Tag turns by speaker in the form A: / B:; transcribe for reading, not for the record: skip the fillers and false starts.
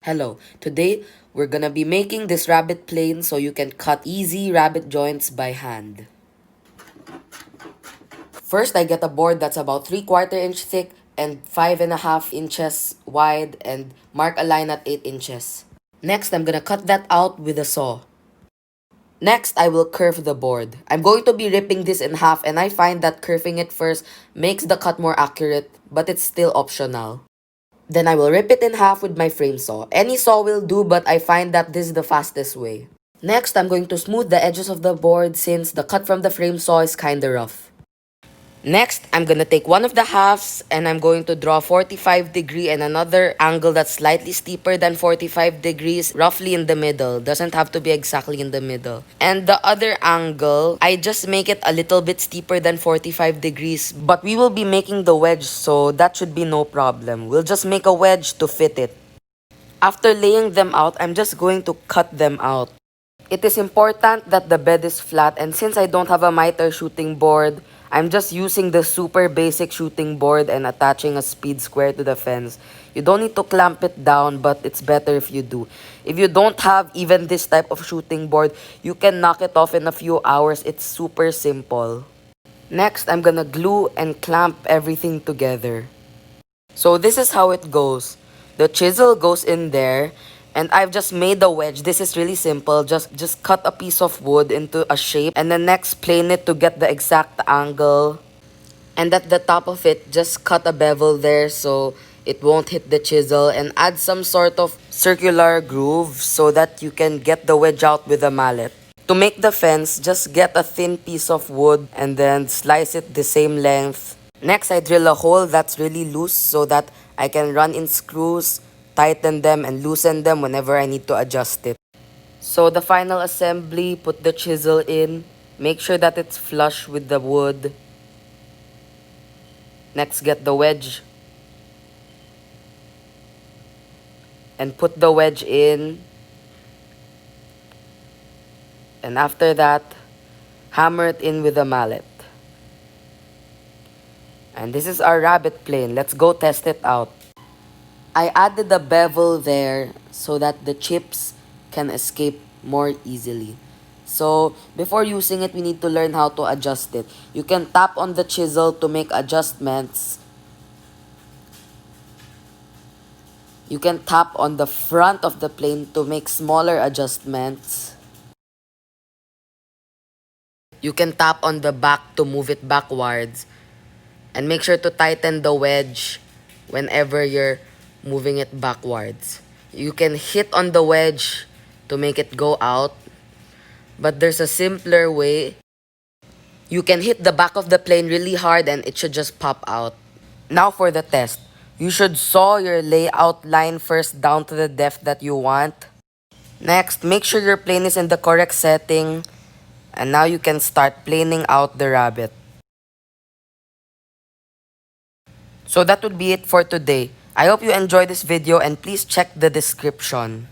A: Hello, today we're gonna be making this rabbet plane so you can cut easy rabbet joints by hand. First, I get a board that's about 3/4 inch thick and 5.5 inches wide and mark a line at 8 inches. Next, I'm gonna cut that out with a saw. Next, I will curve the board. I'm going to be ripping this in half and I find that curving it first makes the cut more accurate, but it's still optional. Then I will rip it in half with my frame saw. Any saw will do, but I find that this is the fastest way. Next, I'm going to smooth the edges of the board since the cut from the frame saw is kinda rough. Next, I'm gonna take one of the halves and I'm going to draw 45° and another angle that's slightly steeper than 45 degrees, roughly in the middle. Doesn't have to be exactly in the middle. And the other angle, I just make it a little bit steeper than 45 degrees, but we will be making the wedge, so that should be no problem. We'll just make a wedge to fit it. After laying them out, I'm just going to cut them out. It is important that the bed is flat, and since I don't have a miter shooting board, I'm just using the super basic shooting board and attaching a speed square to the fence. You don't need to clamp it down, but it's better if you do. If you don't have even this type of shooting board, you can knock it off in a few hours. It's super simple. Next, I'm gonna glue and clamp everything together. So this is how it goes. The chisel goes in there, and I've just made a wedge. This is really simple. Just cut a piece of wood into a shape and then next plane it to get the exact angle. And at the top of it, just cut a bevel there so it won't hit the chisel, and add some sort of circular groove so that you can get the wedge out with a mallet. To make the fence, just get a thin piece of wood and then slice it the same length. Next, I drill a hole that's really loose so that I can run in screws, tighten them, and loosen them whenever I need to adjust it. So the final assembly, put the chisel in, make sure that it's flush with the wood. Next, get the wedge and put the wedge in. And after that, hammer it in with a mallet. And this is our rabbet plane. Let's go test it out. I added a bevel there so that the chips can escape more easily. So before using it, we need to learn how to adjust it. You can tap on the chisel to make adjustments. You can tap on the front of the plane to make smaller adjustments. You can tap on the back to move it backwards. And make sure to tighten the wedge whenever you're moving it backwards. You can hit on the wedge to make it go out, but there's a simpler way. You can hit the back of the plane really hard and it should just pop out. Now for the test. You should saw your layout line first down to the depth that you want. Next, make sure your plane is in the correct setting, and now you can start planing out the rabbet. So that would be it for today. I hope you enjoyed this video and please check the description.